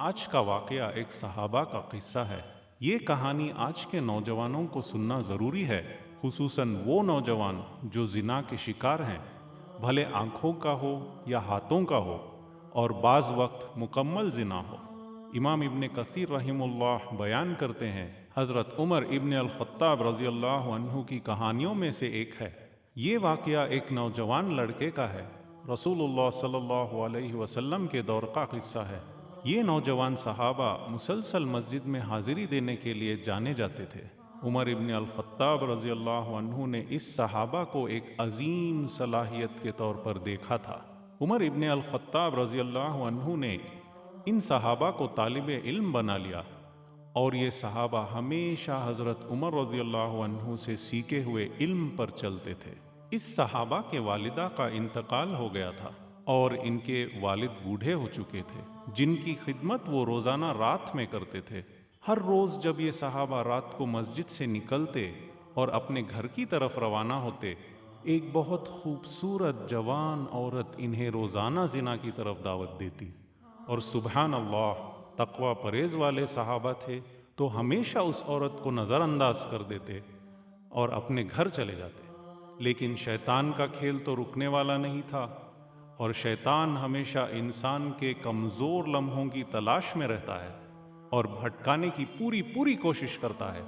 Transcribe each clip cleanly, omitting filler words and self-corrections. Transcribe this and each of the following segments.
آج کا واقعہ ایک صحابہ کا قصہ ہے۔ یہ کہانی آج کے نوجوانوں کو سننا ضروری ہے، خصوصاً وہ نوجوان جو زنا کے شکار ہیں، بھلے آنکھوں کا ہو یا ہاتھوں کا ہو، اور بعض وقت مکمل زنا ہو۔ امام ابن کثیر رحمہ اللہ بیان کرتے ہیں، حضرت عمر ابن الخطاب رضی اللہ عنہ کی کہانیوں میں سے ایک ہے۔ یہ واقعہ ایک نوجوان لڑکے کا ہے، رسول اللہ صلی اللہ علیہ وسلم کے دور کا قصہ ہے۔ یہ نوجوان صحابہ مسلسل مسجد میں حاضری دینے کے لیے جانے جاتے تھے۔ عمر ابن الخطاب رضی اللہ عنہ نے اس صحابہ کو ایک عظیم صلاحیت کے طور پر دیکھا تھا۔ عمر ابن الخطاب رضی اللہ عنہ نے ان صحابہ کو طالب علم بنا لیا، اور یہ صحابہ ہمیشہ حضرت عمر رضی اللہ عنہ سے سیکھے ہوئے علم پر چلتے تھے۔ اس صحابہ کے والدہ کا انتقال ہو گیا تھا، اور ان کے والد بوڑھے ہو چکے تھے، جن کی خدمت وہ روزانہ رات میں کرتے تھے۔ ہر روز جب یہ صحابہ رات کو مسجد سے نکلتے اور اپنے گھر کی طرف روانہ ہوتے، ایک بہت خوبصورت جوان عورت انہیں روزانہ زنا کی طرف دعوت دیتی، اور سبحان اللہ، تقوی پرہیز والے صحابہ تھے تو ہمیشہ اس عورت کو نظر انداز کر دیتے اور اپنے گھر چلے جاتے۔ لیکن شیطان کا کھیل تو رکنے والا نہیں تھا، اور شیطان ہمیشہ انسان کے کمزور لمحوں کی تلاش میں رہتا ہے اور بھٹکانے کی پوری کوشش کرتا ہے۔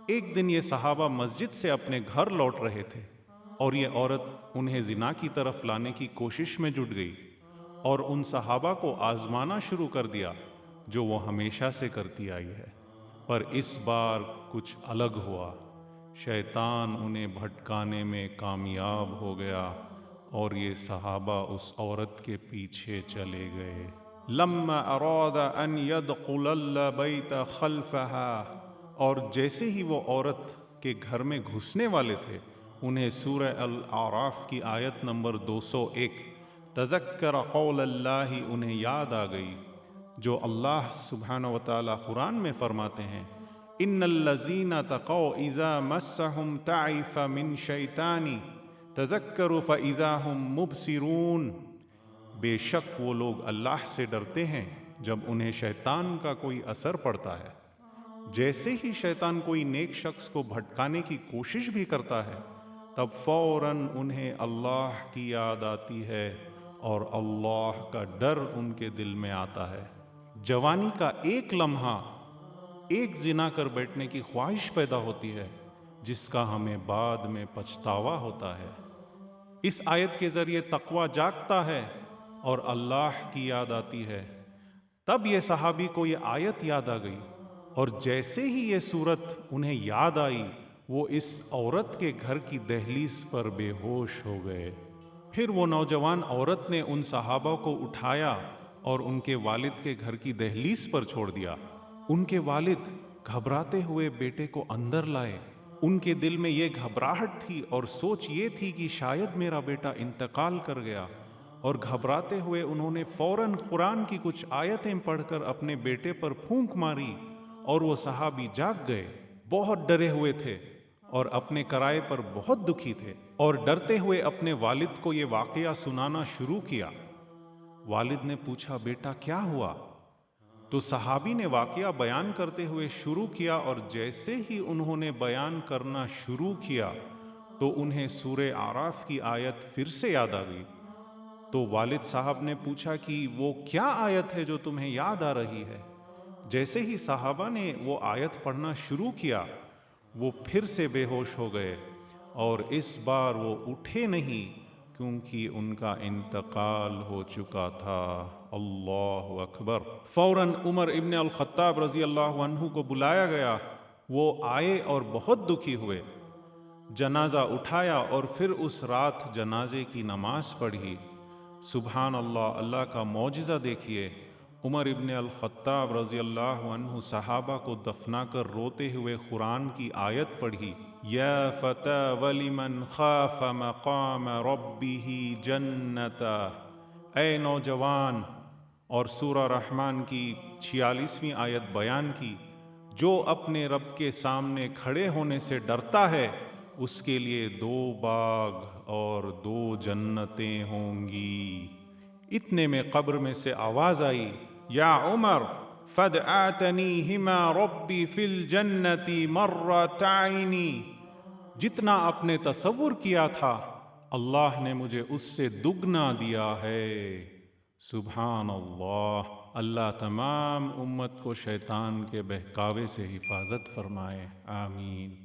ایک دن یہ صحابہ مسجد سے اپنے گھر لوٹ رہے تھے، اور یہ عورت انہیں زنا کی طرف لانے کی کوشش میں جٹ گئی اور ان صحابہ کو آزمانا شروع کر دیا جو وہ ہمیشہ سے کرتی آئی ہے۔ پر اس بار کچھ الگ ہوا۔ شیطان انہیں بھٹکانے میں کامیاب ہو گیا، اور یہ صحابہ اس عورت کے پیچھے چلے گئے۔ لما اراد ان يدخل البيت خلفها، اور جیسے ہی وہ عورت کے گھر میں گھسنے والے تھے، انہیں سورہ الاعراف کی آیت نمبر 201 تذکر قول اللہ انہیں یاد آ گئی، جو اللہ سبحانہ وتعالی قرآن میں فرماتے ہیں، ان الذین تقوا اذا مسهم طعف من شیطان تذکروا فاذا هم مبصرون۔ بے شک وہ لوگ اللہ سے ڈرتے ہیں جب انہیں شیطان کا کوئی اثر پڑتا ہے۔ جیسے ہی شیطان کوئی نیک شخص کو بھٹکانے کی کوشش بھی کرتا ہے، تب فوراً انہیں اللہ کی یاد آتی ہے اور اللہ کا ڈر ان کے دل میں آتا ہے۔ جوانی کا ایک لمحہ ایک زنا کر بیٹھنے کی خواہش پیدا ہوتی ہے، جس کا ہمیں بعد میں پچھتاوا ہوتا ہے۔ اس آیت کے ذریعے تقوی جاگتا ہے اور اللہ کی یاد آتی ہے۔ تب یہ صحابی کو یہ آیت یاد آ گئی، اور جیسے ہی یہ صورت انہیں یاد آئی، وہ اس عورت کے گھر کی دہلیز پر بے ہوش ہو گئے۔ پھر وہ نوجوان عورت نے ان صحابہ کو اٹھایا اور ان کے والد کے گھر کی دہلیز پر چھوڑ دیا۔ ان کے والد گھبراتے ہوئے بیٹے کو اندر لائے۔ ان کے دل میں یہ گھبراہٹ تھی اور سوچ یہ تھی کہ شاید میرا بیٹا انتقال کر گیا، اور گھبراتے ہوئے انہوں نے فوراً قرآن کی کچھ آیتیں پڑھ کر اپنے بیٹے پر پھونک ماری، اور وہ صحابی جاگ گئے، بہت ڈرے ہوئے تھے اور اپنے کرائے پر بہت دکھی تھے، اور ڈرتے ہوئے اپنے والد کو یہ واقعہ سنانا شروع کیا۔ والد نے پوچھا، بیٹا کیا ہوا؟ تو صحابی نے واقعہ بیان کرتے ہوئے شروع کیا، اور جیسے ہی انہوں نے بیان کرنا شروع کیا تو انہیں سورہ اعراف کی آیت پھر سے یاد آ گئی۔ تو والد صاحب نے پوچھا کہ وہ کیا آیت ہے جو تمہیں یاد آ رہی ہے؟ جیسے ہی صحابہ نے وہ آیت پڑھنا شروع کیا، وہ پھر سے بے ہوش ہو گئے، اور اس بار وہ اٹھے نہیں کیونکہ ان کا انتقال ہو چکا تھا۔ اللہ اکبر۔ فوراً عمر ابن الخطاب رضی اللہ عنہ کو بلایا گیا۔ وہ آئے اور بہت دکھی ہوئے، جنازہ اٹھایا اور پھر اس رات جنازے کی نماز پڑھی۔ سبحان اللہ، اللہ کا معجزہ دیکھیے۔ عمر ابن الخطاب رضی اللہ عنہ صحابہ کو دفنا کر روتے ہوئے قرآن کی آیت پڑھی، یا فتى ولمن خاف مقام ربه جنتا، اے نوجوان، اور سورہ رحمان کی 46ویں آیت بیان کی، جو اپنے رب کے سامنے کھڑے ہونے سے ڈرتا ہے، اس کے لیے 2 باغ اور 2 جنتیں ہوں گی۔ اتنے میں قبر میں سے آواز آئی، یا عمر فدعاتنیہما ربی فی الجنت مرتعین، جتنا آپ نے تصور کیا تھا اللہ نے مجھے اس سے دگنا دیا ہے۔ سبحان اللہ۔ اللہ تمام امت کو شیطان کے بہکاوے سے حفاظت فرمائے، آمین۔